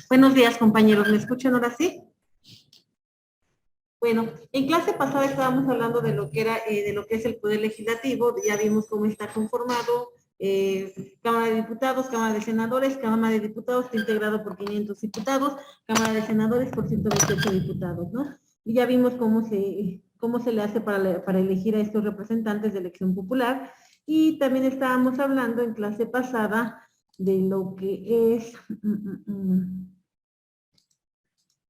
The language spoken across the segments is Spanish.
Buenos días, compañeros. ¿Me escuchan ahora sí? Bueno, en clase pasada estábamos hablando de lo que era, de lo que es el Poder Legislativo. Ya vimos cómo está conformado. Cámara de Diputados, Cámara de Senadores. Cámara de Diputados está integrado por 500 diputados, Cámara de Senadores por 128 diputados, ¿no? Y ya vimos cómo se le hace para elegir a estos representantes de elección popular. Y también estábamos hablando en clase pasada de lo que es,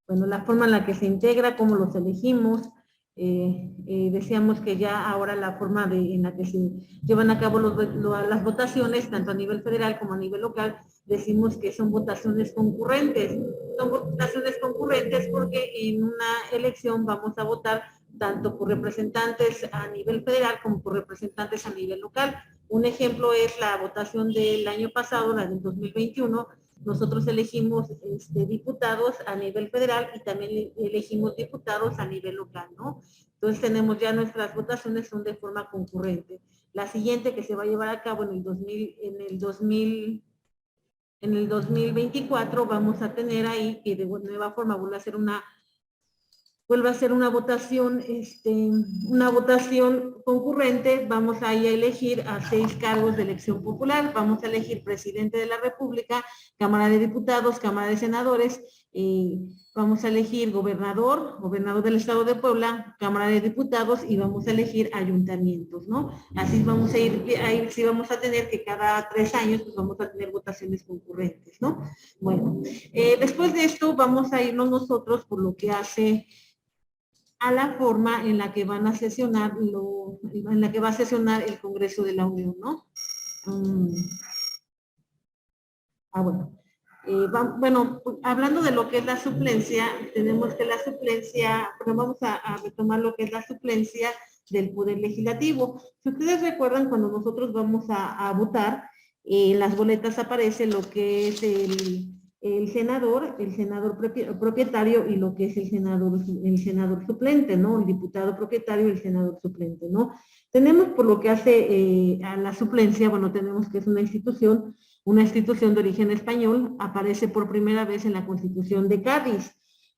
bueno, la forma en la que se integra, cómo los elegimos. Decíamos que ya ahora la forma en la que se llevan a cabo las votaciones, tanto a nivel federal como a nivel local, decimos que son votaciones concurrentes. Son votaciones concurrentes porque en una elección vamos a votar tanto por representantes a nivel federal como por representantes a nivel local. Un ejemplo es la votación del año pasado, la del 2021. Nosotros elegimos diputados a nivel federal y también elegimos diputados a nivel local, ¿no? Entonces tenemos ya nuestras votaciones son de forma concurrente. La siguiente que se va a llevar a cabo en el 2024 vamos a tener ahí que de nueva forma vuelve a ser una votación concurrente. Vamos a elegir a 6 cargos de elección popular. Vamos a elegir presidente de la República, Cámara de Diputados, Cámara de Senadores, vamos a elegir gobernador del Estado de Puebla, Cámara de Diputados y vamos a elegir ayuntamientos, ¿no? Así vamos a ir, sí vamos a tener que cada 3 años pues vamos a tener votaciones concurrentes, ¿no? Bueno, después de esto vamos a irnos nosotros por lo que hace a la forma en la que van a sesionar en la que va a sesionar el Congreso de la Unión, ¿no? Bueno, hablando de lo que es la suplencia, tenemos que la suplencia, pero vamos a retomar lo que es la suplencia del Poder Legislativo. Si ustedes recuerdan, cuando nosotros vamos a votar, en las boletas aparece lo que es el senador propietario y lo que es el senador suplente, ¿no? El diputado propietario y el senador suplente, ¿no? Tenemos por lo que hace a la suplencia, bueno, tenemos que es una institución de origen español, aparece por primera vez en la Constitución de Cádiz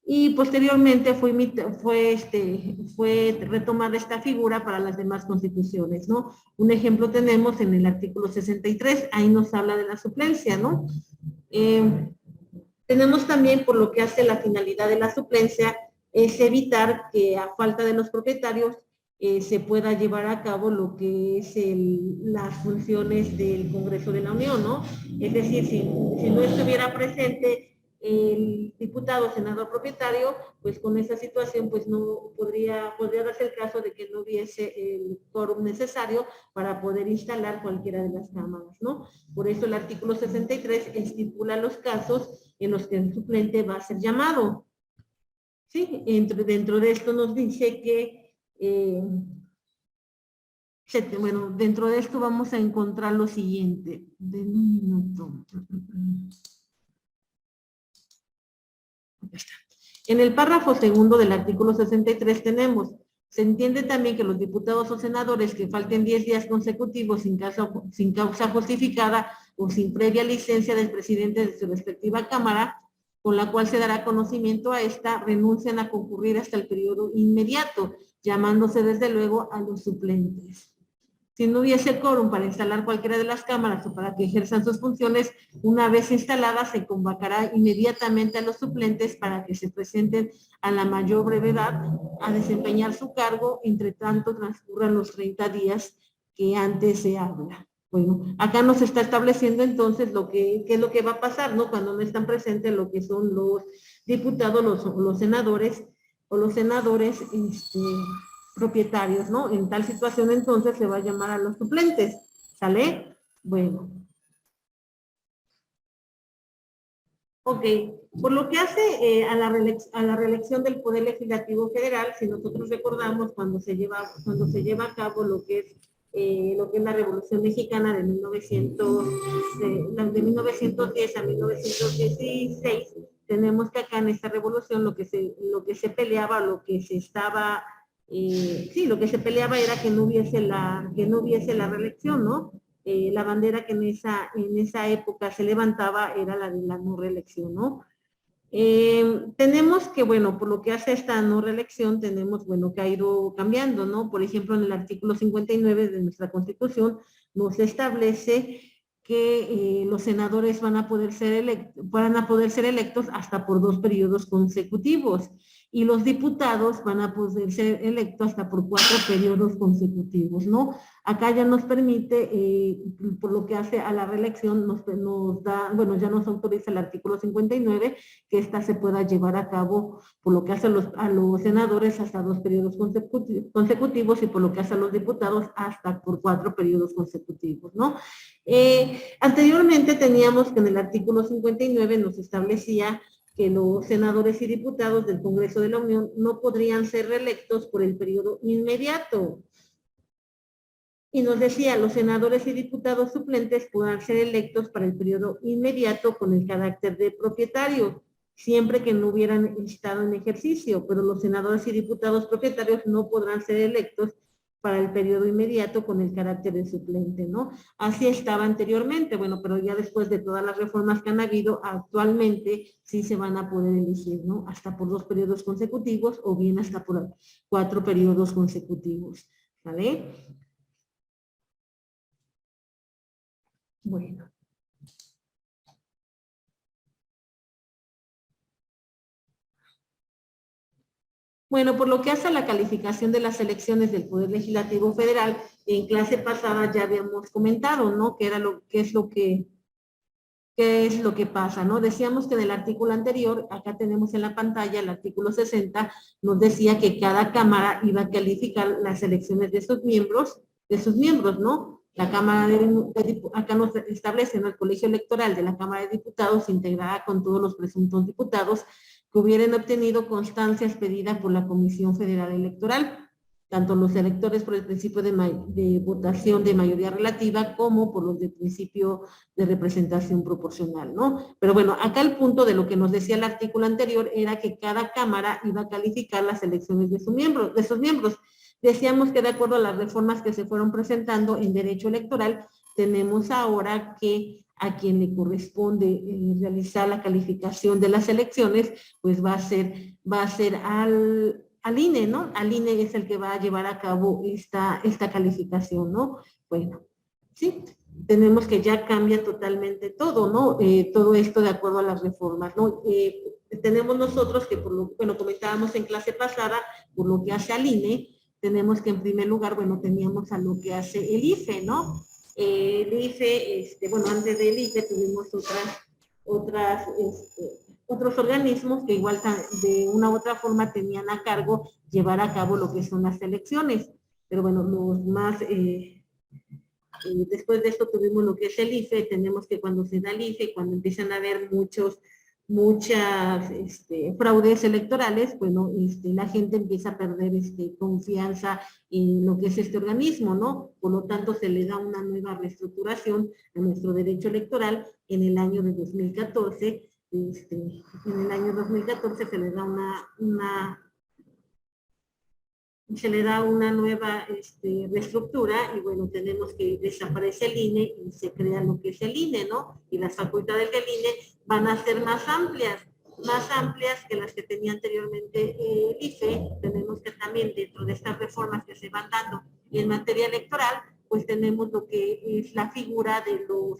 y posteriormente fue retomada esta figura para las demás constituciones, ¿no? Un ejemplo tenemos en el artículo 63, ahí nos habla de la suplencia, ¿no? Tenemos también por lo que hace la finalidad de la suplencia es evitar que a falta de los propietarios se pueda llevar a cabo lo que es las funciones del Congreso de la Unión, ¿no? Es decir, si no estuviera presente el diputado senador propietario, pues con esa situación pues no podría darse el caso de que no hubiese el quórum necesario para poder instalar cualquiera de las cámaras, ¿no? Por eso el artículo 63 estipula los casos en los que el suplente va a ser llamado. Sí, dentro de esto nos dice que bueno, dentro de esto vamos a encontrar lo siguiente. De un minuto. En el párrafo segundo del artículo 63 tenemos, se entiende también que los diputados o senadores que falten 10 días consecutivos sin causa justificada o sin previa licencia del presidente de su respectiva cámara, con la cual se dará conocimiento a esta, renuncian a concurrir hasta el periodo inmediato, llamándose desde luego a los suplentes. Si no hubiese quórum para instalar cualquiera de las cámaras o para que ejerzan sus funciones, una vez instaladas se convocará inmediatamente a los suplentes para que se presenten a la mayor brevedad a desempeñar su cargo, entre tanto transcurran los 30 días que antes se habla. Bueno, acá nos está estableciendo entonces qué es lo que va a pasar, ¿no? Cuando no están presentes lo que son los diputados, los senadores o los senadores, propietarios, ¿no? En tal situación entonces se va a llamar a los suplentes, ¿sale? Bueno. Ok, por lo que hace a la reelección del Poder Legislativo Federal, si nosotros recordamos cuando se lleva a cabo lo que es la Revolución Mexicana de 1910 a 1916, tenemos que acá en esta revolución lo que se peleaba, lo que se peleaba era que no hubiese la reelección, ¿no? la bandera que en esa época se levantaba era la de la no reelección, ¿no? Tenemos que, bueno, por lo que hace esta no reelección, tenemos, bueno, que ha ido cambiando, ¿no? Por ejemplo, en el artículo 59 de nuestra Constitución nos establece que los senadores van a poder ser electos hasta por 2 periodos consecutivos y los diputados van a poder ser electos hasta por 4 periodos consecutivos, ¿no? Acá ya nos permite, por lo que hace a la reelección, nos da, bueno, ya nos autoriza el artículo 59 que ésta se pueda llevar a cabo, por lo que hace a los senadores hasta 2 periodos consecutivos y por lo que hace a los diputados hasta por 4 periodos consecutivos, ¿no? Anteriormente teníamos que en el artículo 59 nos establecía que los senadores y diputados del Congreso de la Unión no podrían ser reelectos por el periodo inmediato. Y nos decía, los senadores y diputados suplentes podrán ser electos para el periodo inmediato con el carácter de propietario, siempre que no hubieran estado en ejercicio, pero los senadores y diputados propietarios no podrán ser electos para el periodo inmediato con el carácter de suplente, ¿no? Así estaba anteriormente, bueno, pero ya después de todas las reformas que han habido, actualmente sí se van a poder elegir, ¿no? Hasta por 2 periodos consecutivos o bien hasta por 4 periodos consecutivos, ¿vale? Bueno. Bueno, por lo que hace a la calificación de las elecciones del Poder Legislativo Federal, en clase pasada ya habíamos comentado, ¿no? ¿Qué es lo que pasa, ¿no? Decíamos que en el artículo anterior, acá tenemos en la pantalla, el artículo 60, nos decía que cada Cámara iba a calificar las elecciones de sus miembros, ¿no? La Cámara acá nos establece, ¿no? El colegio electoral de la Cámara de Diputados se integrará con todos los presuntos diputados que hubieran obtenido constancias pedidas por la Comisión Federal Electoral, tanto los electores por el principio de votación de mayoría relativa como por los de principio de representación proporcional, ¿no? Pero bueno, acá el punto de lo que nos decía el artículo anterior era que cada Cámara iba a calificar las elecciones de sus miembros. Decíamos que de acuerdo a las reformas que se fueron presentando en derecho electoral, tenemos ahora que a quien le corresponde realizar la calificación de las elecciones, pues va a ser al INE, ¿no? Al INE es el que va a llevar a cabo esta calificación, ¿no? Bueno, sí, tenemos que ya cambia totalmente todo, ¿no? Todo esto de acuerdo a las reformas, ¿no? Tenemos nosotros que, bueno, comentábamos en clase pasada, por lo que hace al INE, tenemos que en primer lugar, bueno, teníamos a lo que hace el IFE, ¿no? El IFE, bueno, antes del IFE tuvimos otros organismos que igual de una u otra forma tenían a cargo llevar a cabo lo que son las elecciones. Pero bueno, los más, después de esto tuvimos lo que es el IFE, tenemos que cuando se da el IFE, cuando empiezan a haber muchas fraudes electorales, bueno, la gente empieza a perder confianza en lo que es este organismo, ¿no? Por lo tanto, se le da una nueva reestructuración a nuestro derecho electoral en el año de 2014. En el año 2014 se le da una nueva reestructura y bueno, tenemos que desaparece el INE y se crea lo que es el INE, ¿no? Y las facultades del INE van a ser más amplias que las que tenía anteriormente el IFE. Tenemos que también dentro de estas reformas que se van dando y en materia electoral, pues tenemos lo que es la figura de los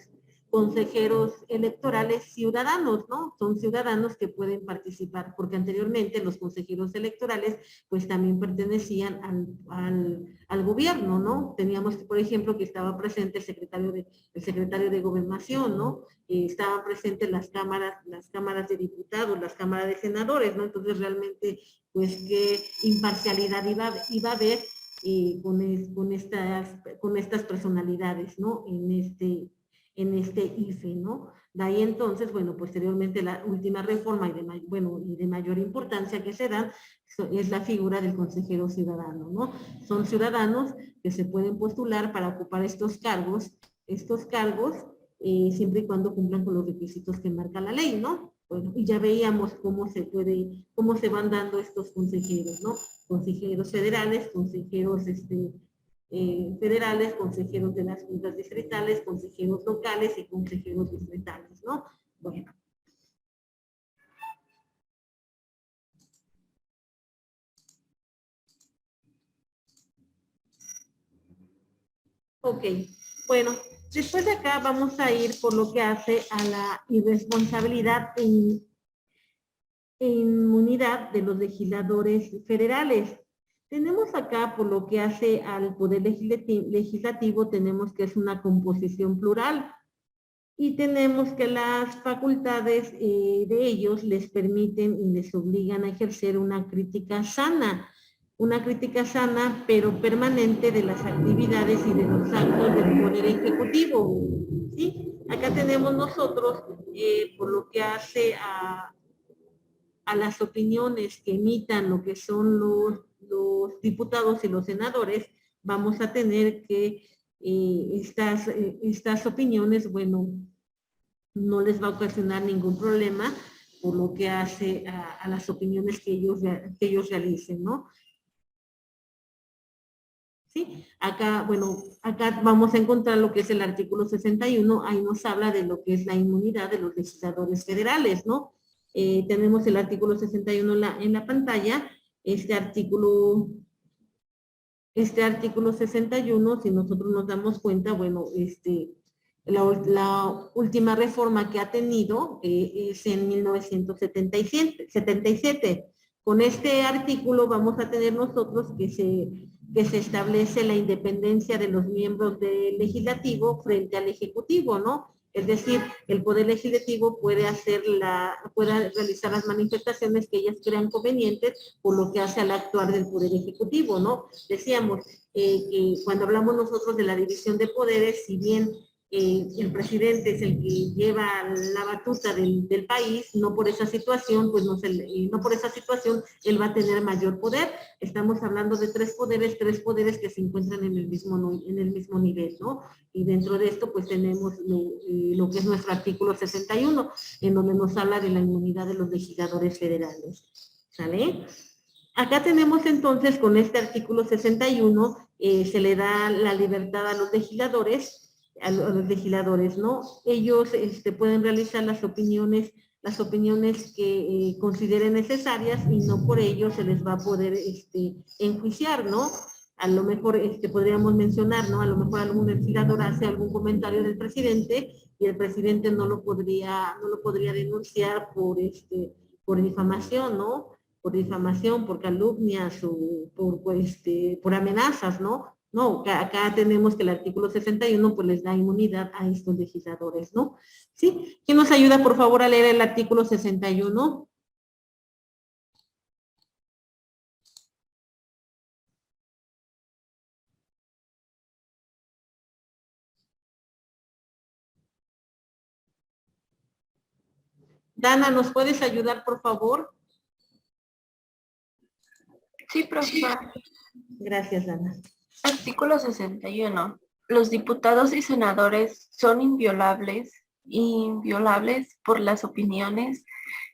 consejeros electorales ciudadanos, ¿no? Son ciudadanos que pueden participar, porque anteriormente los consejeros electorales pues también pertenecían al gobierno, ¿no? Teníamos, por ejemplo, que estaba presente el secretario de Gobernación, ¿no? Estaban presentes las cámaras de diputados, las cámaras de senadores, ¿no? Entonces realmente, pues, qué imparcialidad iba a haber con estas personalidades, ¿no? En este IFE, ¿no? De ahí entonces, bueno, posteriormente la última reforma y de mayor importancia que se da es la figura del consejero ciudadano, ¿no? Son ciudadanos que se pueden postular para ocupar estos cargos siempre y cuando cumplan con los requisitos que marca la ley, ¿no? Bueno, y ya veíamos cómo se van dando estos consejeros, ¿no? Consejeros federales, consejeros federales, consejeros de las juntas distritales, consejeros locales y consejeros distritales, ¿no? Bueno. Ok, bueno, después de acá vamos a ir por lo que hace a la irresponsabilidad e inmunidad de los legisladores federales. Tenemos acá por lo que hace al Poder Legislativo, tenemos que es una composición plural y tenemos que las facultades de ellos les permiten y les obligan a ejercer una crítica sana pero permanente de las actividades y de los actos del Poder Ejecutivo. ¿Sí? Acá tenemos nosotros, por lo que hace a las opiniones que emitan lo que son los diputados y los senadores, vamos a tener que estas opiniones, bueno, no les va a ocasionar ningún problema por lo que hace a las opiniones que ellos realicen, ¿no? ¿Sí? Acá, bueno, acá vamos a encontrar lo que es el artículo 61, ahí nos habla de lo que es la inmunidad de los legisladores federales, ¿no? Tenemos el artículo 61 en la pantalla, este artículo 61, si nosotros nos damos cuenta, bueno, la última reforma que ha tenido es en 1977. Con este artículo vamos a tener nosotros que se establece la independencia de los miembros del legislativo frente al ejecutivo, ¿no? Es decir, el Poder Legislativo puede realizar las manifestaciones que ellas crean convenientes por lo que hace al actuar del Poder Ejecutivo, ¿no? Decíamos que cuando hablamos nosotros de la división de poderes, si bien el presidente es el que lleva la batuta del país, no por esa situación, pues no por esa situación él va a tener mayor poder. Estamos hablando de tres poderes que se encuentran en el mismo nivel, ¿no? Y dentro de esto, pues tenemos lo que es nuestro artículo 61, en donde nos habla de la inmunidad de los legisladores federales. ¿Sale? Acá tenemos entonces, con este artículo 61, se le da la libertad a los legisladores, ¿no? Ellos pueden realizar las opiniones que consideren necesarias y no por ello se les va a poder enjuiciar, ¿no? A lo mejor podríamos mencionar, ¿no? A lo mejor algún legislador hace algún comentario del presidente y el presidente no lo podría denunciar por difamación, ¿no? Por difamación, por calumnias o por amenazas, ¿no? No, acá tenemos que el artículo 61 pues les da inmunidad a estos legisladores, ¿no? ¿Sí? ¿Quién nos ayuda, por favor, a leer el artículo 61? Dana, ¿nos puedes ayudar, por favor? Sí, profesora. Gracias, Dana. Artículo 61. Los diputados y senadores son inviolables por las opiniones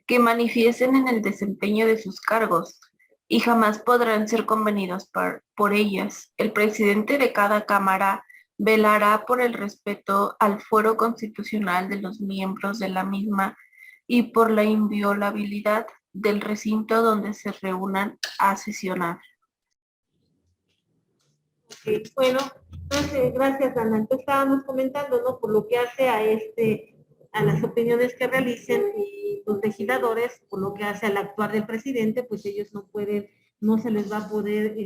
que manifiesten en el desempeño de sus cargos y jamás podrán ser convenidos por ellas. El presidente de cada cámara velará por el respeto al fuero constitucional de los miembros de la misma y por la inviolabilidad del recinto donde se reúnan a sesionar. Bueno, entonces, gracias, Ana. Entonces estábamos comentando, ¿no? Por lo que hace a las opiniones que realicen los legisladores, por lo que hace al actuar del presidente, pues ellos no se les va a poder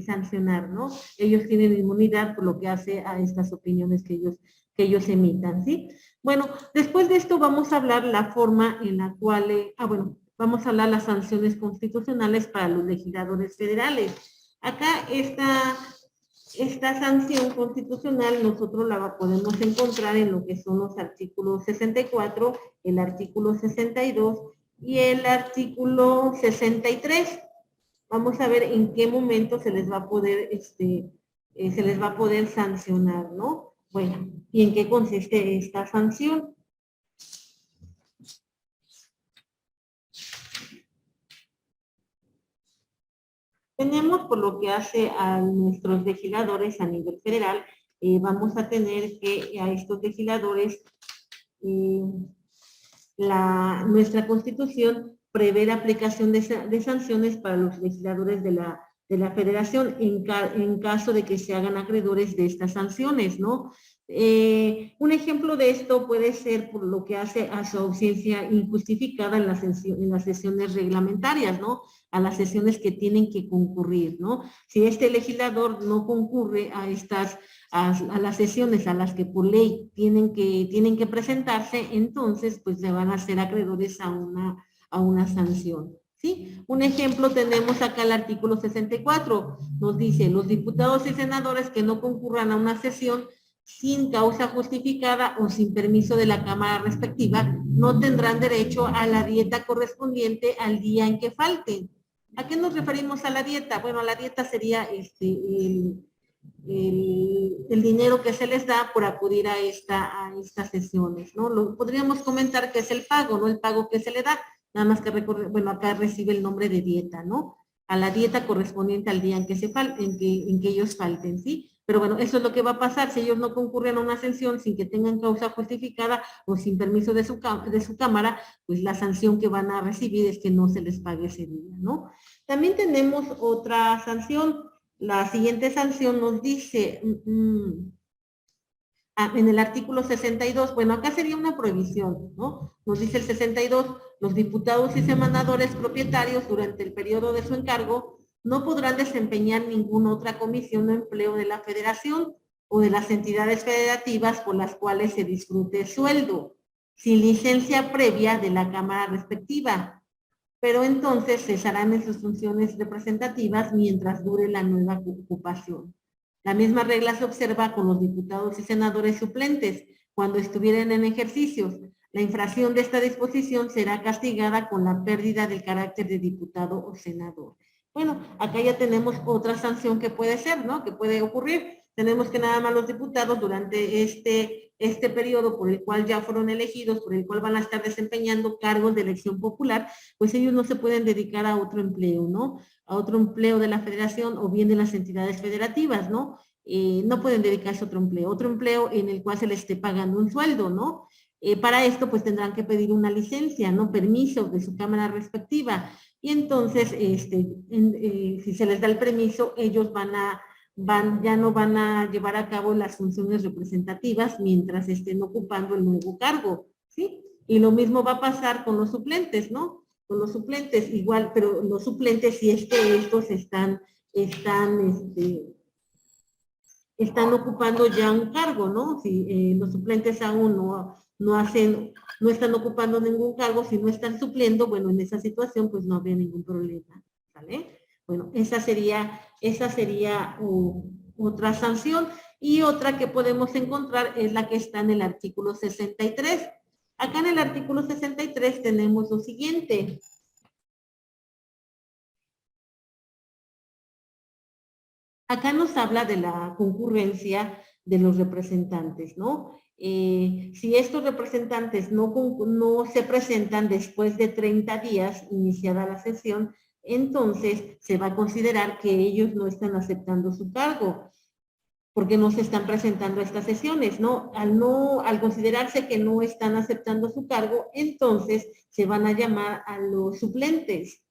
sancionar, ¿no? Ellos tienen inmunidad por lo que hace a estas opiniones que ellos emitan, ¿sí? Bueno, después de esto vamos a hablar la forma en la cual, vamos a hablar las sanciones constitucionales para los legisladores federales. Acá esta sanción constitucional nosotros la podemos encontrar en lo que son los artículos 64, el artículo 62 y el artículo 63. Vamos a ver en qué momento se les va a poder sancionar, ¿no? Bueno, ¿y en qué consiste esta sanción? Tenemos, por lo que hace a nuestros legisladores a nivel federal, vamos a tener que a estos legisladores, nuestra Constitución prevé la aplicación de sanciones para los legisladores de la Federación en caso de que se hagan acreedores de estas sanciones, ¿no? Un ejemplo de esto puede ser por lo que hace a su ausencia injustificada en las sesiones reglamentarias, ¿no? A las sesiones que tienen que concurrir, ¿no? Si este legislador no concurre a las sesiones a las que por ley tienen que presentarse, entonces pues le van a ser acreedores a una sanción. ¿Sí? Un ejemplo tenemos acá el artículo 64, nos dice, los diputados y senadores que no concurran a una sesión sin causa justificada o sin permiso de la Cámara respectiva, no tendrán derecho a la dieta correspondiente al día en que falten. ¿A qué nos referimos a la dieta? Bueno, la dieta sería el dinero que se les da por acudir a estas sesiones, ¿no? Podríamos comentar que es el pago, ¿no? El pago que se le da, nada más que bueno, acá recibe el nombre de dieta, ¿no? A la dieta correspondiente al día en que ellos falten, ¿sí? Pero bueno, eso es lo que va a pasar si ellos no concurren a una sanción sin que tengan causa justificada o sin permiso de su cámara, pues la sanción que van a recibir es que no se les pague ese día, ¿no? También tenemos otra sanción. La siguiente sanción nos dice, en el artículo 62, bueno, acá sería una prohibición, ¿no? Nos dice el 62, los diputados y senadores propietarios durante el periodo de su encargo no podrán desempeñar ninguna otra comisión o empleo de la federación o de las entidades federativas por las cuales se disfrute sueldo, sin licencia previa de la Cámara respectiva, pero entonces cesarán en sus funciones representativas mientras dure la nueva ocupación. La misma regla se observa con los diputados y senadores suplentes cuando estuvieran en ejercicios. La infracción de esta disposición será castigada con la pérdida del carácter de diputado o senador. Bueno, acá ya tenemos otra sanción que puede ser, ¿no? Que puede ocurrir. Tenemos que nada más los diputados durante este periodo por el cual ya fueron elegidos, por el cual van a estar desempeñando cargos de elección popular, pues ellos no se pueden dedicar a otro empleo, ¿no? A otro empleo de la federación o bien de las entidades federativas, ¿no? No pueden dedicarse a otro empleo en el cual se les esté pagando un sueldo, ¿no? Para esto, pues tendrán que pedir una licencia, ¿no? Permiso de su cámara respectiva. Y entonces, si se les da el permiso, ellos ya no van a llevar a cabo las funciones representativas mientras estén ocupando el nuevo cargo, ¿sí? Y lo mismo va a pasar con los suplentes, ¿no? Con los suplentes igual, pero los suplentes si es que estos están ocupando ya un cargo, ¿no? Si los suplentes aún no están ocupando ningún cargo, si no están supliendo, bueno, en esa situación pues no habría ningún problema, ¿vale? Bueno, esa sería otra sanción. Y otra que podemos encontrar es la que está en el artículo 63. Acá en el artículo 63 tenemos lo siguiente. Acá nos habla de la concurrencia de los representantes, ¿no? Si estos representantes no se presentan después de 30 días iniciada la sesión, entonces se va a considerar que ellos no están aceptando su cargo, porque no se están presentando a estas sesiones, ¿no? Al considerarse que no están aceptando su cargo, entonces se van a llamar a los suplentes,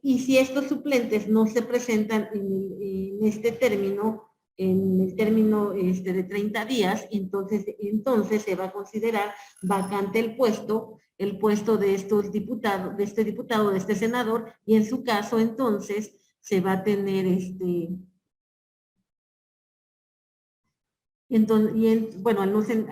y si estos suplentes no se presentan en este término, en el término de 30 días, entonces se va a considerar vacante el puesto de este diputado, de este senador, y en su caso entonces se va a tener bueno,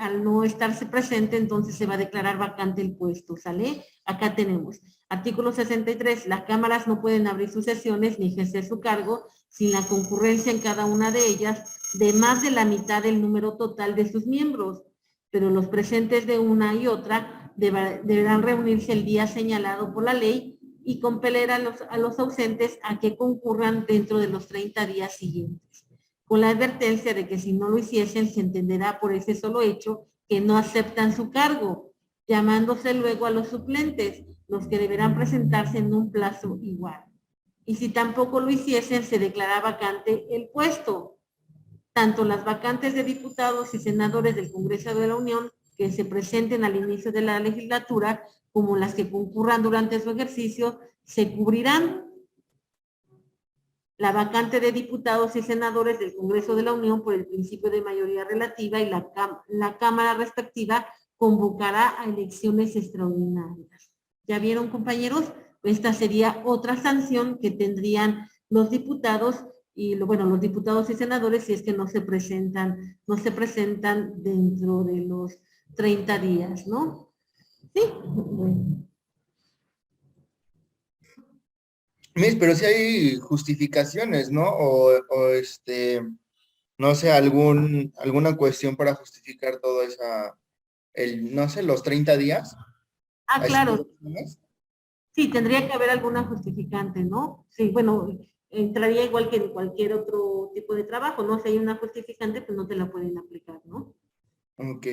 al no estarse presente, entonces se va a declarar vacante el puesto, ¿sale? Acá tenemos, artículo 63, las cámaras no pueden abrir sus sesiones ni ejercer su cargo sin la concurrencia en cada una de ellas de más de la mitad del número total de sus miembros, pero los presentes de una y otra deberán reunirse el día señalado por la ley y compeler a los ausentes a que concurran dentro de los 30 días siguientes, con la advertencia de que si no lo hiciesen se entenderá por ese solo hecho que no aceptan su cargo, llamándose luego a los suplentes, los que deberán presentarse en un plazo igual. y si tampoco lo hiciesen, se declara vacante el puesto. Tanto las vacantes de diputados y senadores del Congreso de la Unión que se presenten al inicio de la legislatura, como las que concurran durante su ejercicio, se cubrirán. La vacante de diputados y senadores del Congreso de la Unión por el principio de mayoría relativa y la Cámara respectiva convocará a elecciones extraordinarias. ¿Ya vieron, compañeros? Esta sería otra sanción que tendrían los diputados y, bueno, los diputados y senadores si es que no se presentan dentro de los 30 días, ¿no? Sí. Miss, pero sí hay justificaciones, ¿no? No sé, alguna cuestión para justificar todo esa, no sé, los 30 días. Ah, claro. ¿Más? Sí, tendría que haber alguna justificante, ¿no? Sí, bueno, entraría igual que en cualquier otro tipo de trabajo, ¿no? Si hay una justificante, pues no te la pueden aplicar, ¿no? Ok.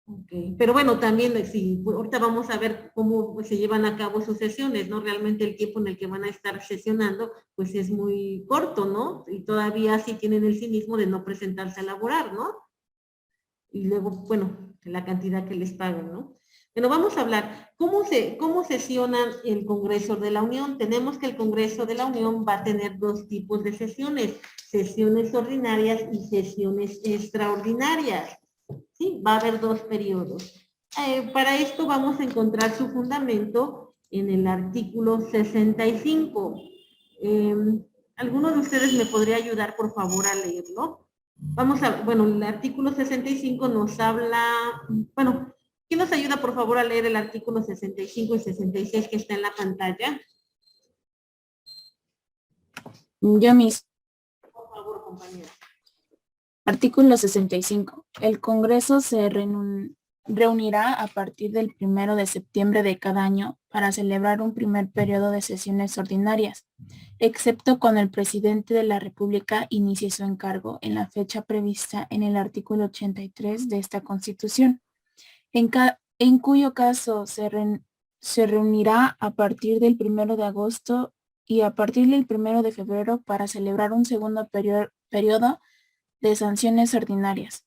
Ok, pero bueno, también sí, ahorita vamos a ver cómo se llevan a cabo sus sesiones, ¿no? Realmente el tiempo en el que van a estar sesionando, pues es muy corto, ¿no? Y todavía sí tienen el cinismo de no presentarse a laborar, ¿no? Y luego, bueno, la cantidad que les pagan, ¿no? Bueno, vamos a hablar, ¿cómo sesiona el Congreso de la Unión? Tenemos que el Congreso de la Unión va a tener dos tipos de sesiones ordinarias y sesiones extraordinarias. ¿Sí? Va a haber dos periodos. Para esto vamos a encontrar su fundamento en el artículo 65. ¿Alguno de ustedes me podría ayudar, por favor, a leerlo? Bueno, el artículo 65 nos habla, bueno, ¿quién nos ayuda, por favor, a leer el artículo 65 y 66 que está en la pantalla? Yo mismo. Por favor, compañera. Artículo 65. El Congreso se reunirá a partir del 1 de septiembre de cada año para celebrar un primer periodo de sesiones ordinarias, excepto cuando el presidente de la República inicie su encargo en la fecha prevista en el artículo 83 de esta Constitución, en cuyo caso se reunirá a partir del 1 de agosto y a partir del 1 de febrero para celebrar un segundo periodo de sanciones ordinarias.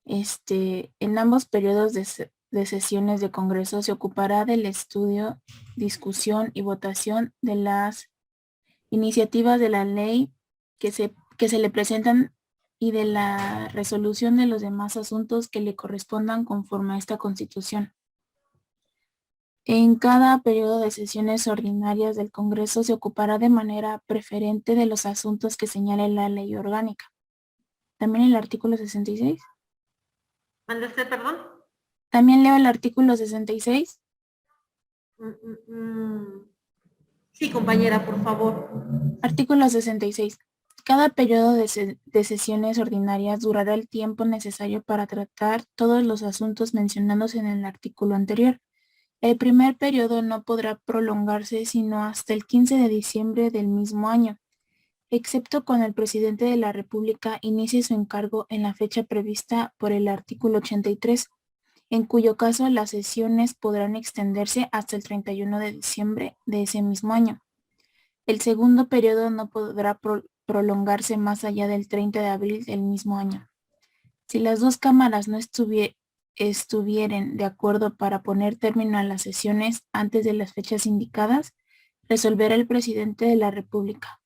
En ambos periodos de sesiones de Congreso se ocupará del estudio, discusión y votación de las iniciativas de la ley que se le presentan y de la resolución de los demás asuntos que le correspondan conforme a esta Constitución. En cada periodo de sesiones ordinarias del Congreso se ocupará de manera preferente de los asuntos que señale la ley orgánica. También el artículo 66. ¿Manda usted, perdón? También leo el artículo 66. Sí, compañera, por favor. Artículo 66. Cada periodo de sesiones ordinarias durará el tiempo necesario para tratar todos los asuntos mencionados en el artículo anterior. El primer periodo no podrá prolongarse sino hasta el 15 de diciembre del mismo año, excepto cuando el presidente de la República inicie su encargo en la fecha prevista por el artículo 83, en cuyo caso las sesiones podrán extenderse hasta el 31 de diciembre de ese mismo año. El segundo periodo no podrá prolongarse más allá del 30 de abril del mismo año. Si las dos cámaras no estuvieren de acuerdo para poner término a las sesiones antes de las fechas indicadas, resolverá el presidente de la República.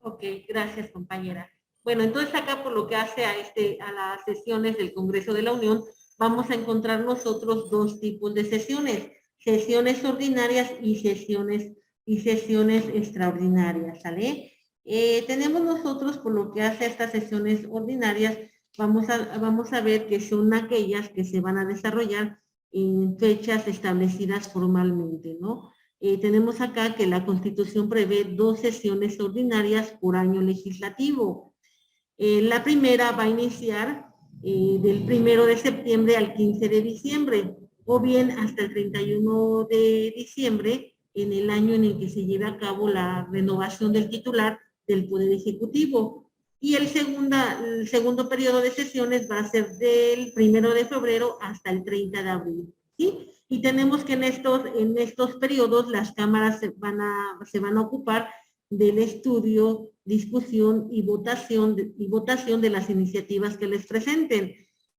Ok, gracias, compañera. Bueno, entonces acá por lo que hace a las sesiones del Congreso de la Unión, vamos a encontrar nosotros dos tipos de sesiones ordinarias y sesiones extraordinarias, ¿sale? Tenemos nosotros por lo que hace a estas sesiones ordinarias, vamos a ver que son aquellas que se van a desarrollar en fechas establecidas formalmente, ¿no? Tenemos acá que la Constitución prevé 2 sesiones ordinarias por año legislativo. La primera va a iniciar del 1 de septiembre al 15 de diciembre, o bien hasta el 31 de diciembre en el año en el que se lleve a cabo la renovación del titular del Poder Ejecutivo. Y el segundo periodo de sesiones va a ser del 1 de febrero hasta el 30 de abril. ¿sí? Y tenemos que en estos periodos las cámaras se van a ocupar del estudio, discusión y votación de las iniciativas que les presenten,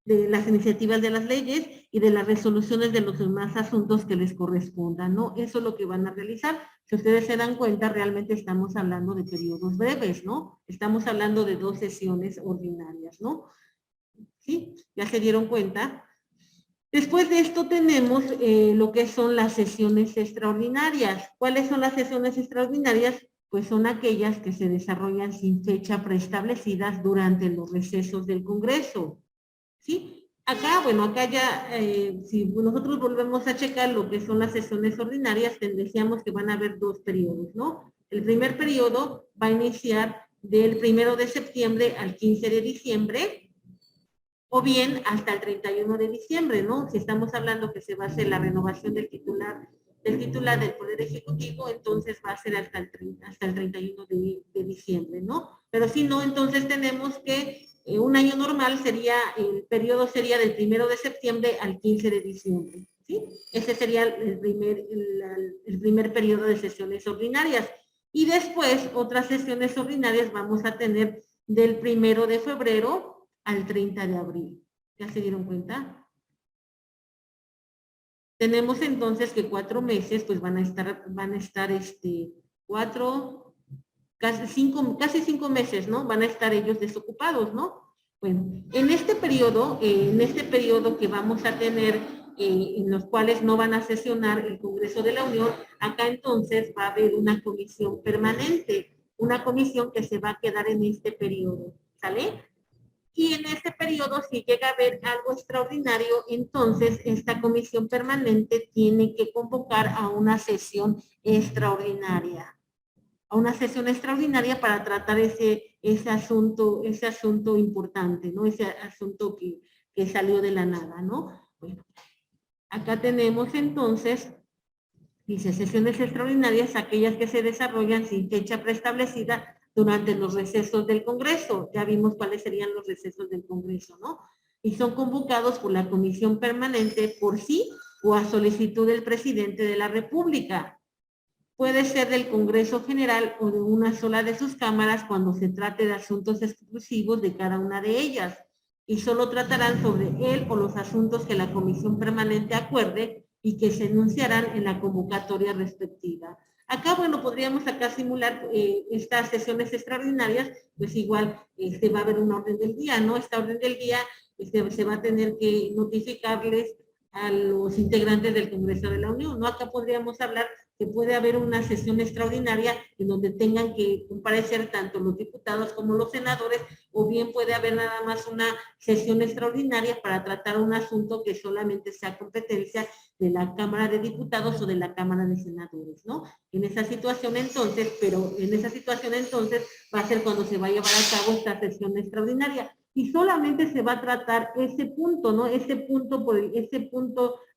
de las iniciativas de las leyes y de las resoluciones de los demás asuntos que les correspondan, ¿no? Eso es lo que van a realizar. Si ustedes se dan cuenta, realmente estamos hablando de periodos breves, ¿no? Estamos hablando de 2 sesiones ordinarias, ¿no? ¿Sí? ¿Ya se dieron cuenta? Después de esto tenemos lo que son las sesiones extraordinarias. ¿Cuáles son las sesiones extraordinarias? Pues son aquellas que se desarrollan sin fecha preestablecidas durante los recesos del Congreso. ¿Sí? Acá, bueno, acá ya, si nosotros volvemos a checar lo que son las sesiones ordinarias, decíamos que van a haber 2 periodos, ¿no? El primer periodo va a iniciar del 1 de septiembre al 15 de diciembre, o bien hasta el 31 de diciembre, ¿no? Si estamos hablando que se va a hacer la renovación del titular del Poder Ejecutivo, entonces va a ser hasta el 31 de diciembre, ¿no? Pero si no, entonces tenemos que un año normal sería, el periodo sería del 1 de septiembre al 15 de diciembre, ¿sí? Ese sería el primer periodo de sesiones ordinarias. Y después, otras sesiones ordinarias vamos a tener del 1 de febrero al 30 de abril. ¿Ya se dieron cuenta? Tenemos entonces que 4 meses, pues van a estar 4, casi 5 meses, ¿no? Van a estar ellos desocupados, ¿no? Bueno, en este periodo que vamos a tener, en los cuales no van a sesionar el Congreso de la Unión, acá entonces va a haber una comisión permanente, una comisión que se va a quedar en este periodo, ¿sale? Y en este periodo, si llega a haber algo extraordinario, entonces esta comisión permanente tiene que convocar a una sesión extraordinaria. Para tratar ese asunto importante, ¿no? Ese asunto que salió de la nada, ¿no? Bueno, acá tenemos entonces, dice, sesiones extraordinarias, aquellas que se desarrollan sin fecha preestablecida durante los recesos del Congreso. Ya vimos cuáles serían los recesos del Congreso, ¿no? Y son convocados por la Comisión Permanente por sí o a solicitud del Presidente de la República. Puede ser del Congreso General o de una sola de sus cámaras cuando se trate de asuntos exclusivos de cada una de ellas, y solo tratarán sobre él o los asuntos que la Comisión Permanente acuerde y que se enunciarán en la convocatoria respectiva. Acá, bueno, podríamos acá simular estas sesiones extraordinarias, pues igual va a haber un orden del día, ¿no? Esta orden del día se va a tener que notificarles a los integrantes del Congreso de la Unión, ¿no? Acá podríamos hablar que puede haber una sesión extraordinaria en donde tengan que comparecer tanto los diputados como los senadores, o bien puede haber nada más una sesión extraordinaria para tratar un asunto que solamente sea competencia de la Cámara de Diputados o de la Cámara de Senadores, ¿no? En esa situación entonces va a ser cuando se va a llevar a cabo esta sesión extraordinaria. Y solamente se va a tratar ese punto, ¿no? Ese punto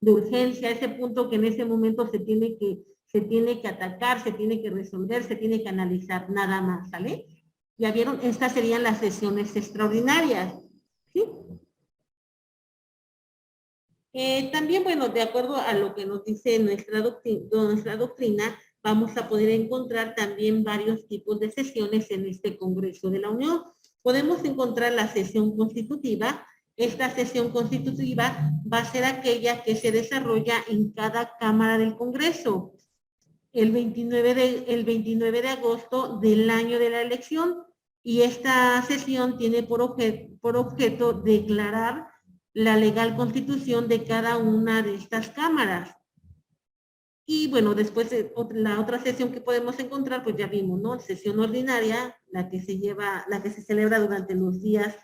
de urgencia, ese punto que en ese momento se tiene que atacar, se tiene que resolver, se tiene que analizar, nada más, ¿sale? Ya vieron, estas serían las sesiones extraordinarias, ¿sí? También, bueno, de acuerdo a lo que nos dice nuestra doctrina, vamos a poder encontrar también varios tipos de sesiones en este Congreso de la Unión. Podemos encontrar la sesión constitutiva. Esta sesión constitutiva va a ser aquella que se desarrolla en cada Cámara del Congreso el 29 de agosto del año de la elección, y esta sesión tiene por objeto declarar la legal constitución de cada una de estas cámaras. Y bueno, después la otra sesión que podemos encontrar, pues ya vimos, ¿no? Sesión ordinaria, la que se celebra durante los días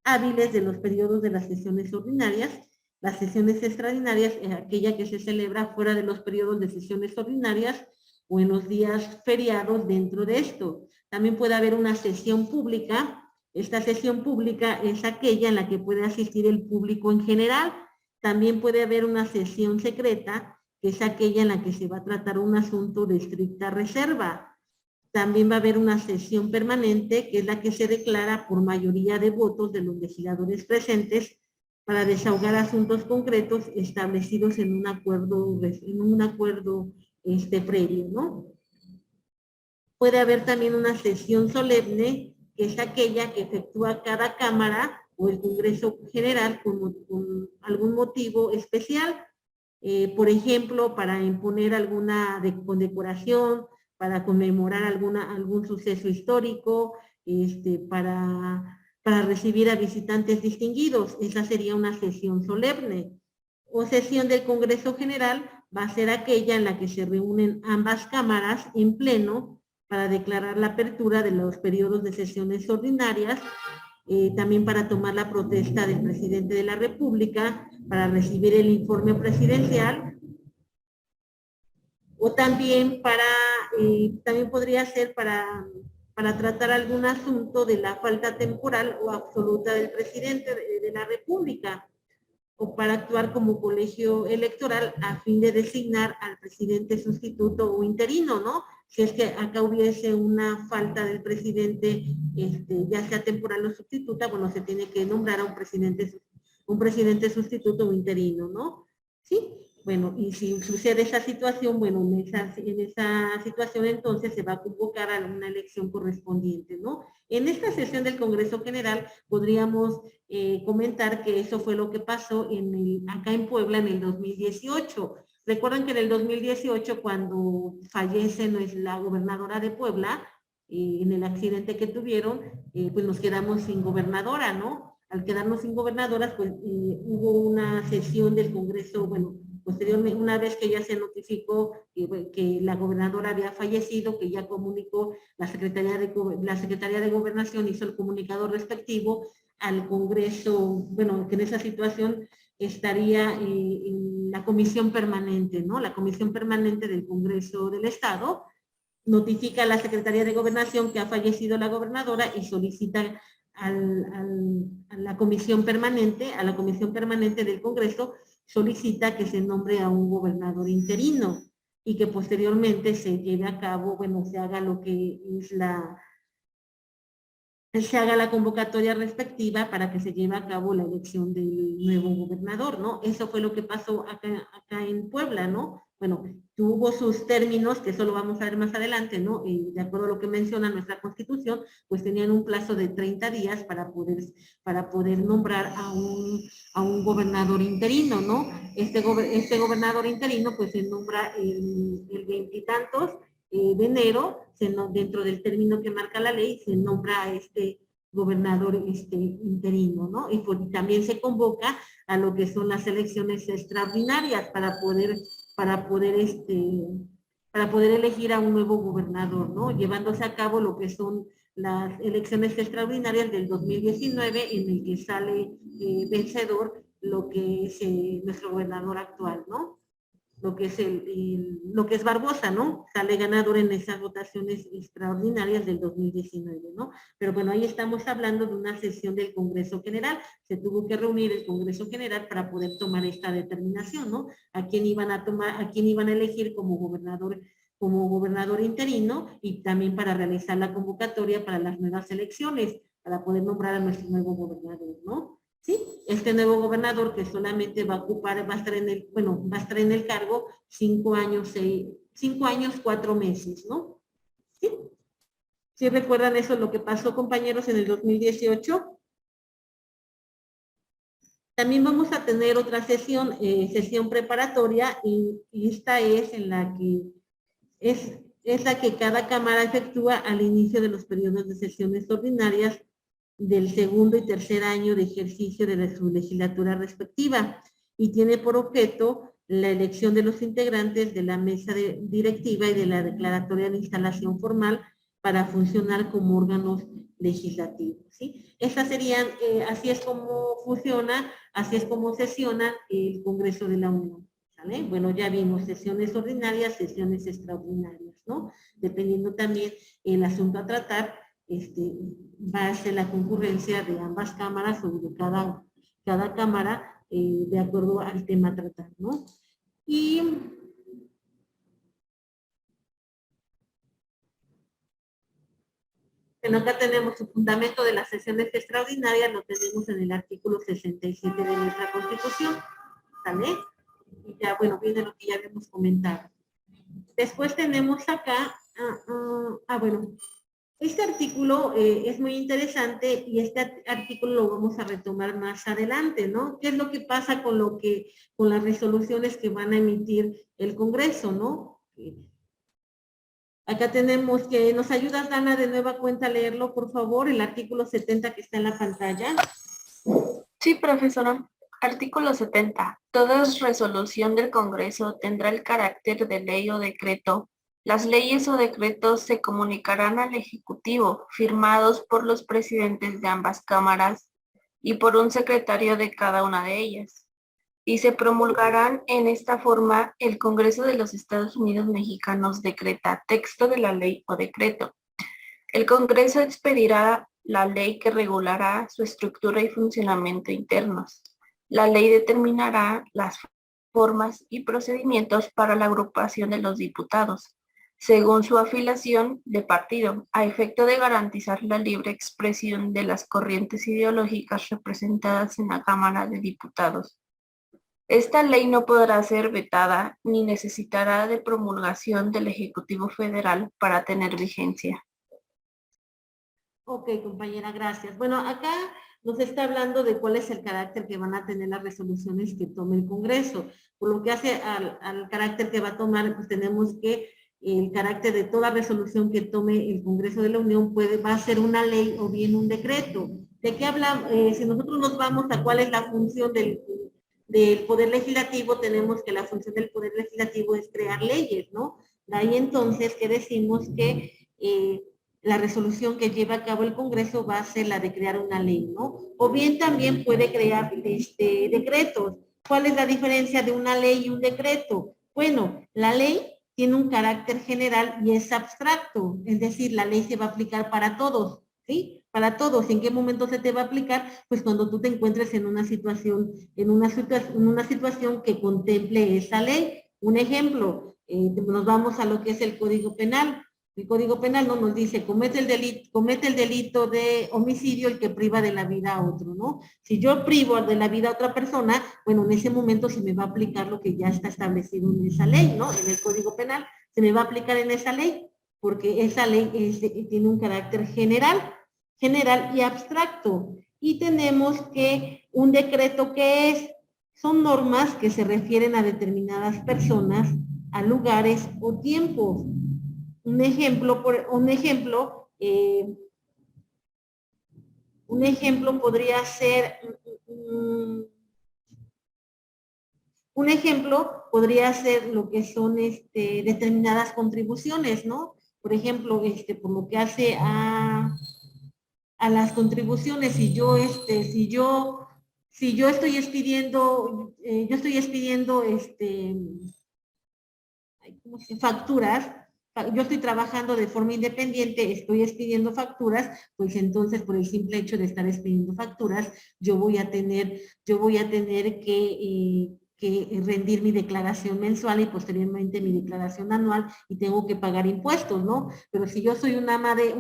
hábiles de los periodos de las sesiones ordinarias. Las sesiones extraordinarias es aquella que se celebra fuera de los periodos de sesiones ordinarias o en los días feriados dentro de esto. También puede haber una sesión pública. Esta sesión pública es aquella en la que puede asistir el público en general. También puede haber una sesión secreta, que es aquella en la que se va a tratar un asunto de estricta reserva. También va a haber una sesión permanente, que es la que se declara por mayoría de votos de los legisladores presentes para desahogar asuntos concretos establecidos en un acuerdo previo, ¿no? Puede haber también una sesión solemne, que es aquella que efectúa cada Cámara o el Congreso General con algún motivo especial, por ejemplo, para imponer alguna condecoración, para conmemorar algún suceso histórico, para recibir a visitantes distinguidos. Esa sería una sesión solemne. O sesión del Congreso General va a ser aquella en la que se reúnen ambas cámaras en pleno para declarar la apertura de los periodos de sesiones ordinarias, también para tomar la protesta del presidente de la República, para recibir el informe presidencial, o también también podría ser para tratar algún asunto de la falta temporal o absoluta del presidente de la República, o para actuar como colegio electoral a fin de designar al presidente sustituto o interino, ¿no? Si es que acá hubiese una falta del presidente, ya sea temporal o sustituta, bueno, se tiene que nombrar a un presidente sustituto o interino, ¿no? ¿Sí? Bueno, y si sucede esa situación, bueno, en esa situación entonces se va a convocar a una elección correspondiente, ¿no? En esta sesión del Congreso General podríamos comentar que eso fue lo que pasó acá en Puebla en el 2018. Recuerdan que en el 2018, cuando fallece la gobernadora de Puebla, en el accidente que tuvieron, pues nos quedamos sin gobernadora, ¿no? Al quedarnos sin gobernadoras, pues hubo una sesión del Congreso, bueno, posteriormente, una vez que ya se notificó que la gobernadora había fallecido, que ya comunicó la Secretaría de Gobernación, hizo el comunicado respectivo al Congreso, bueno, que en esa situación estaría en la comisión permanente, ¿no? La comisión permanente del Congreso del Estado notifica a la Secretaría de Gobernación que ha fallecido la gobernadora y solicita a la comisión permanente del Congreso, solicita que se nombre a un gobernador interino y que posteriormente se lleve a cabo, bueno, se haga lo que es se haga la convocatoria respectiva para que se lleve a cabo la elección del nuevo gobernador, ¿no? Eso fue lo que pasó acá en Puebla, ¿no? Bueno, tuvo sus términos, que eso lo vamos a ver más adelante, ¿no? De acuerdo a lo que menciona nuestra Constitución, pues tenían un plazo de 30 días para poder nombrar a un gobernador interino, ¿no? Este gobernador interino, pues se nombra el veintitantos de enero, dentro del término que marca la ley, se nombra a este gobernador interino, ¿no? Y también se convoca a lo que son las elecciones extraordinarias para poder elegir a un nuevo gobernador, ¿no? Llevándose a cabo lo que son las elecciones extraordinarias del 2019, en el que sale vencedor lo que es nuestro gobernador actual, ¿no? Lo que es Barbosa, ¿no? Sale ganador en esas votaciones extraordinarias del 2019, ¿no? Pero bueno, ahí estamos hablando de una sesión del Congreso General. Se tuvo que reunir el Congreso General para poder tomar esta determinación, ¿no? A quién iban a elegir como gobernador interino, y también para realizar la convocatoria para las nuevas elecciones, para poder nombrar a nuestro nuevo gobernador, ¿no? ¿Sí? Este nuevo gobernador, que solamente va a estar en el cargo 5 años, 4 meses, ¿no? ¿Sí? ¿Sí recuerdan eso, lo que pasó, compañeros, en el 2018? También vamos a tener otra sesión preparatoria, y esta es la que cada Cámara efectúa al inicio de los periodos de sesiones ordinarias del segundo y tercer año de ejercicio de su legislatura respectiva, y tiene por objeto la elección de los integrantes de la mesa directiva y de la declaratoria de instalación formal para funcionar como órganos legislativos, ¿sí? Estas serían, así es como funciona, así es como sesiona el Congreso de la Unión, ¿vale? Bueno, ya vimos sesiones ordinarias, sesiones extraordinarias, ¿no? Dependiendo también el asunto a tratar, va a ser la concurrencia de ambas cámaras o de cada cámara, de acuerdo al tema a tratar, ¿no? Y Bueno, acá tenemos su fundamento de las sesiones extraordinarias, lo tenemos en el artículo 67 de nuestra Constitución, ¿vale? Y ya, bueno, viene lo que ya habíamos comentado. Después tenemos acá, bueno, este artículo es muy interesante y este artículo lo vamos a retomar más adelante, ¿no? ¿Qué es lo que pasa con las resoluciones que van a emitir el Congreso, ¿no? Acá tenemos que, ¿nos ayudas, Dana, de nueva cuenta a leerlo, por favor? El artículo 70 que está en la pantalla. Sí, profesora. Artículo 70. Toda resolución del Congreso tendrá el carácter de ley o decreto. Las leyes o decretos se comunicarán al Ejecutivo, firmados por los presidentes de ambas cámaras y por un secretario de cada una de ellas. Y se promulgarán en esta forma. El Congreso de los Estados Unidos Mexicanos decreta texto de la ley o decreto. El Congreso expedirá la ley que regulará su estructura y funcionamiento internos. La ley determinará las formas y procedimientos para la agrupación de los diputados, según su afiliación de partido, a efecto de garantizar la libre expresión de las corrientes ideológicas representadas en la Cámara de Diputados. Esta ley no podrá ser vetada ni necesitará de promulgación del Ejecutivo Federal para tener vigencia. Ok, compañera, gracias. Bueno, acá nos está hablando de cuál es el carácter que van a tener las resoluciones que tome el Congreso. Por lo que hace al carácter que va a tomar, pues tenemos que el carácter de toda resolución que tome el Congreso de la Unión va a ser una ley o bien un decreto. ¿De qué habla? Si nosotros nos vamos a cuál es la función del Poder Legislativo, tenemos que la función del Poder Legislativo es crear leyes, ¿no? De ahí entonces que decimos que la resolución que lleva a cabo el Congreso va a ser la de crear una ley, ¿no? O bien también puede crear decretos. ¿Cuál es la diferencia de una ley y un decreto? Bueno, la ley tiene un carácter general y es abstracto, es decir, la ley se va a aplicar para todos, ¿sí? Para todos. ¿En qué momento se te va a aplicar? Pues cuando tú te encuentres en una situación que contemple esa ley. Un ejemplo, nos vamos a lo que es el Código Penal. El Código Penal no nos dice, comete el delito de homicidio el que priva de la vida a otro, ¿no? Si yo privo de la vida a otra persona, bueno, en ese momento se me va a aplicar lo que ya está establecido en esa ley, ¿no? En el Código Penal se me va a aplicar en esa ley, porque esa ley tiene un carácter general y abstracto. Y tenemos que un decreto que son normas que se refieren a determinadas personas, a lugares o tiempos. Un ejemplo podría ser, lo que son determinadas contribuciones, ¿no? Por ejemplo, por lo que hace a las contribuciones, si yo estoy expidiendo, facturas, yo estoy trabajando de forma independiente, estoy expidiendo facturas, pues entonces por el simple hecho de estar expidiendo facturas, yo voy a tener que rendir mi declaración mensual y posteriormente mi declaración anual y tengo que pagar impuestos, ¿no? Pero si yo soy una ama de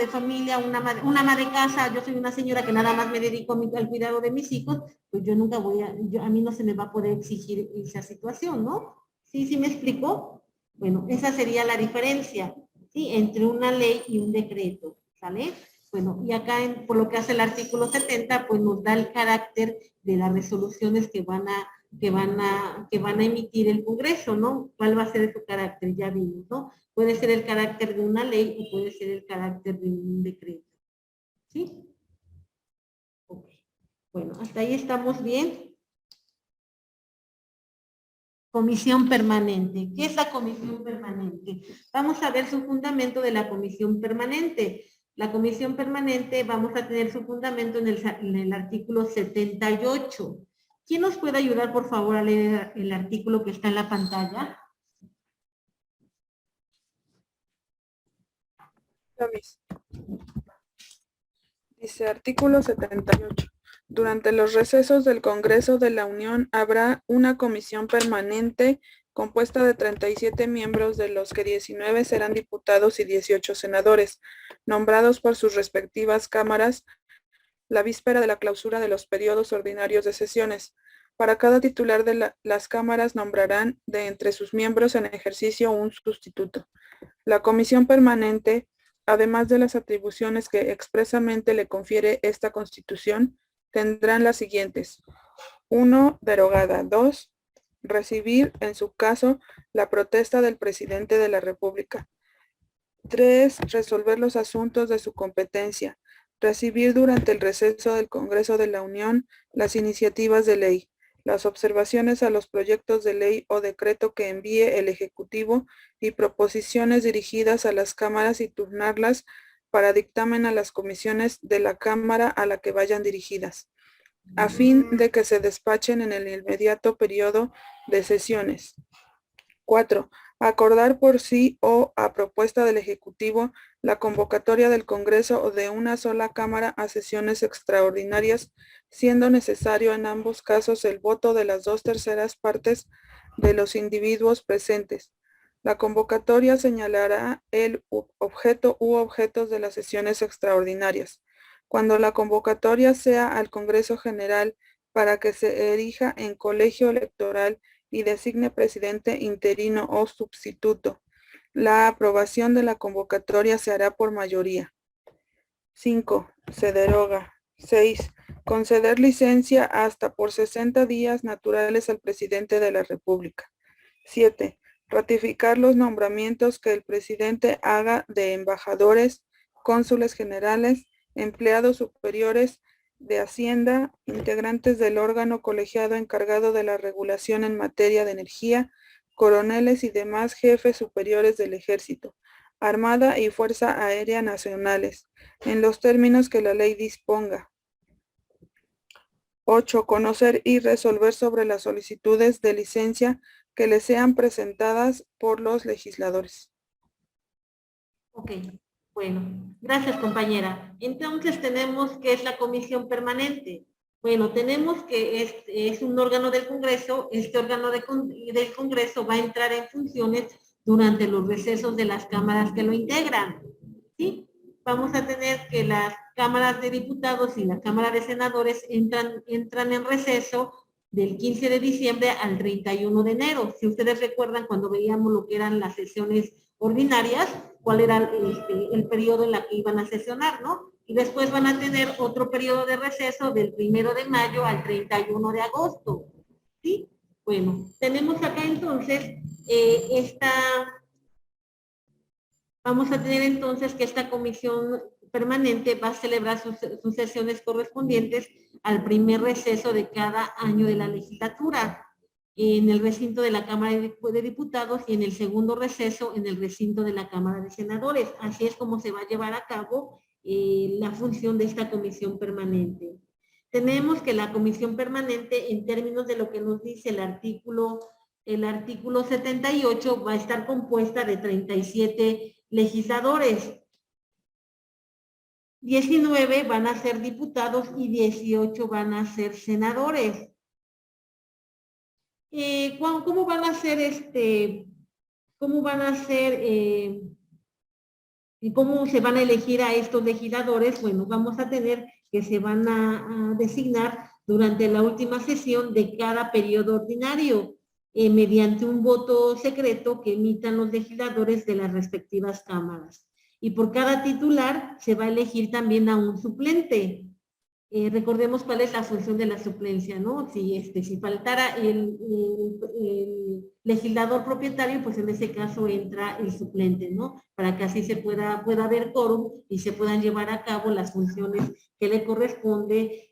familia, una ama de casa, yo soy una señora que nada más me dedico al cuidado de mis hijos, pues yo nunca a mí no se me va a poder exigir esa situación, ¿no? ¿Sí me explico? Bueno, esa sería la diferencia, ¿sí? Entre una ley y un decreto, ¿sale? Bueno, y acá por lo que hace el artículo 70, pues nos da el carácter de las resoluciones que van a emitir el Congreso, ¿no? ¿Cuál va a ser su carácter? Ya vimos, ¿no? Puede ser el carácter de una ley o puede ser el carácter de un decreto. ¿Sí? Ok. Bueno, hasta ahí estamos bien. Comisión permanente. ¿Qué es la comisión permanente? Vamos a ver su fundamento de la comisión permanente. La comisión permanente vamos a tener su fundamento en el artículo 78. ¿Quién nos puede ayudar, por favor, a leer el artículo que está en la pantalla? Dice artículo 78. Durante los recesos del Congreso de la Unión habrá una comisión permanente compuesta de 37 miembros, de los que 19 serán diputados y 18 senadores, nombrados por sus respectivas cámaras la víspera de la clausura de los periodos ordinarios de sesiones. Para cada titular de las cámaras nombrarán de entre sus miembros en ejercicio un sustituto. La comisión permanente, además de las atribuciones que expresamente le confiere esta Constitución, tendrán las siguientes. 1. Derogada. 2. Recibir, en su caso, la protesta del presidente de la República. 3. Resolver los asuntos de su competencia. Recibir durante el receso del Congreso de la Unión las iniciativas de ley, las observaciones a los proyectos de ley o decreto que envíe el Ejecutivo y proposiciones dirigidas a las cámaras y turnarlas para dictamen a las comisiones de la Cámara a la que vayan dirigidas, a fin de que se despachen en el inmediato periodo de sesiones. 4. Acordar por sí o a propuesta del Ejecutivo la convocatoria del Congreso o de una sola Cámara a sesiones extraordinarias, siendo necesario en ambos casos el voto de las 2/3 partes de los individuos presentes. La convocatoria señalará el objeto u objetos de las sesiones extraordinarias. Cuando la convocatoria sea al Congreso General para que se erija en colegio electoral y designe presidente interino o sustituto, la aprobación de la convocatoria se hará por mayoría. 5. Se deroga. 6. Conceder licencia hasta por 60 días naturales al presidente de la República. 7. Ratificar los nombramientos que el presidente haga de embajadores, cónsules generales, empleados superiores de Hacienda, integrantes del órgano colegiado encargado de la regulación en materia de energía, coroneles y demás jefes superiores del Ejército, Armada y Fuerza Aérea Nacionales, en los términos que la ley disponga. 8. Conocer y resolver sobre las solicitudes de licencia que le sean presentadas por los legisladores. Ok, bueno, gracias compañera. Entonces tenemos que es la comisión permanente. Bueno, tenemos que es un órgano del Congreso. Este órgano del Congreso va a entrar en funciones durante los recesos de las cámaras que lo integran. ¿Sí? Vamos a tener que las cámaras de diputados y la Cámara de Senadores entran en receso del 15 de diciembre al 31 de enero. Si ustedes recuerdan cuando veíamos lo que eran las sesiones ordinarias, cuál era el periodo en la que iban a sesionar, ¿no? Y después van a tener otro periodo de receso del 1 de mayo al 31 de agosto. ¿Sí? Bueno, tenemos acá entonces vamos a tener entonces que esta comisión permanente va a celebrar sus sesiones correspondientes al primer receso de cada año de la legislatura en el recinto de la Cámara de Diputados y en el segundo receso en el recinto de la Cámara de Senadores. Así es como se va a llevar a cabo la función de esta comisión permanente. Tenemos que la comisión permanente, en términos de lo que nos dice el artículo 78, va a estar compuesta de 37 legisladores. 19 van a ser diputados y 18 van a ser senadores. ¿Cómo van a ser y cómo se van a elegir a estos legisladores? Bueno, vamos a tener que se van a designar durante la última sesión de cada periodo ordinario mediante un voto secreto que emitan los legisladores de las respectivas cámaras. Y por cada titular se va a elegir también a un suplente. Recordemos cuál es la función de la suplencia, ¿no? Si faltara el legislador propietario, pues en ese caso entra el suplente, ¿no? Para que así pueda haber quórum y se puedan llevar a cabo las funciones que le corresponde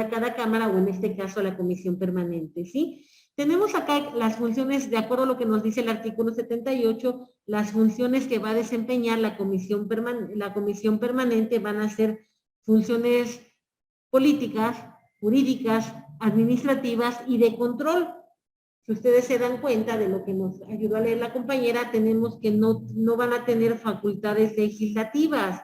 a cada cámara o en este caso a la comisión permanente, ¿sí? Tenemos acá las funciones, de acuerdo a lo que nos dice el artículo 78, las funciones que va a desempeñar la comisión permanente van a ser funciones políticas, jurídicas, administrativas y de control. Si ustedes se dan cuenta de lo que nos ayudó a leer la compañera, tenemos que no van a tener facultades legislativas.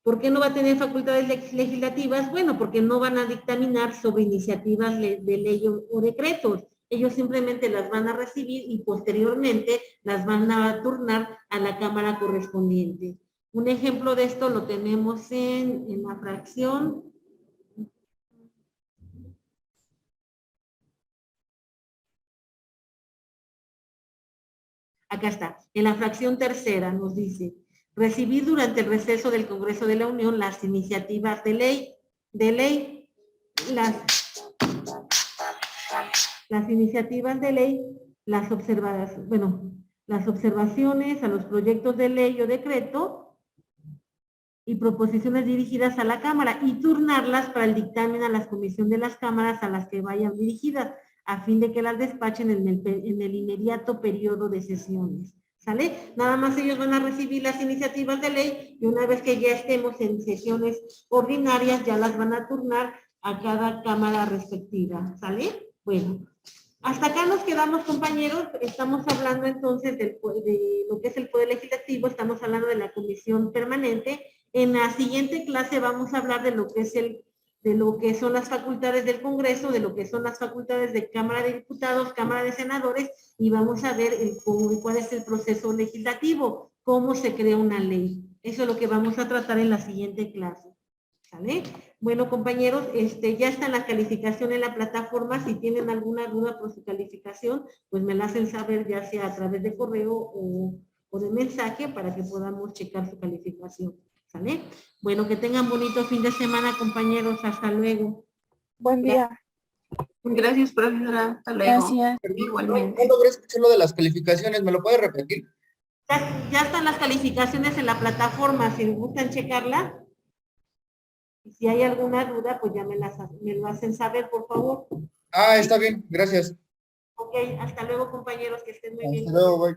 ¿Por qué no va a tener facultades legislativas? Bueno, porque no van a dictaminar sobre iniciativas de ley o decretos. Ellos simplemente las van a recibir y posteriormente las van a turnar a la cámara correspondiente. Un ejemplo de esto lo tenemos en la fracción. Acá está. En la fracción tercera nos dice, recibir durante el receso del Congreso de la Unión las iniciativas de ley, las iniciativas de ley, las observaciones a los proyectos de ley o decreto y proposiciones dirigidas a la Cámara y turnarlas para el dictamen a las comisiones de las cámaras a las que vayan dirigidas, a fin de que las despachen en el inmediato periodo de sesiones. ¿Sale? Nada más ellos van a recibir las iniciativas de ley y una vez que ya estemos en sesiones ordinarias, ya las van a turnar a cada cámara respectiva. ¿Sale? Bueno, hasta acá nos quedamos, compañeros. Estamos hablando entonces de lo que es el Poder Legislativo, estamos hablando de la Comisión Permanente. En la siguiente clase vamos a hablar de lo que es de lo que son las facultades del Congreso, de lo que son las facultades de Cámara de Diputados, Cámara de Senadores, y vamos a ver cuál es el proceso legislativo, cómo se crea una ley. Eso es lo que vamos a tratar en la siguiente clase. ¿Sale? Bueno, compañeros, ya está la calificación en la plataforma. Si tienen alguna duda por su calificación, pues me la hacen saber, ya sea a través de correo o de mensaje, para que podamos checar su calificación. ¿Sale? Bueno, que tengan bonito fin de semana, compañeros. Hasta luego. Buen día. Gracias, profesora. Hasta luego. Gracias. Igualmente. No logré escuchar lo de las calificaciones, ¿me lo puede repetir? Ya están las calificaciones en la plataforma, si les gustan checarla. Y si hay alguna duda, pues ya me lo hacen saber, por favor. Ah, está bien, gracias. Ok, hasta luego, compañeros, que estén muy bien. Hasta luego, bye.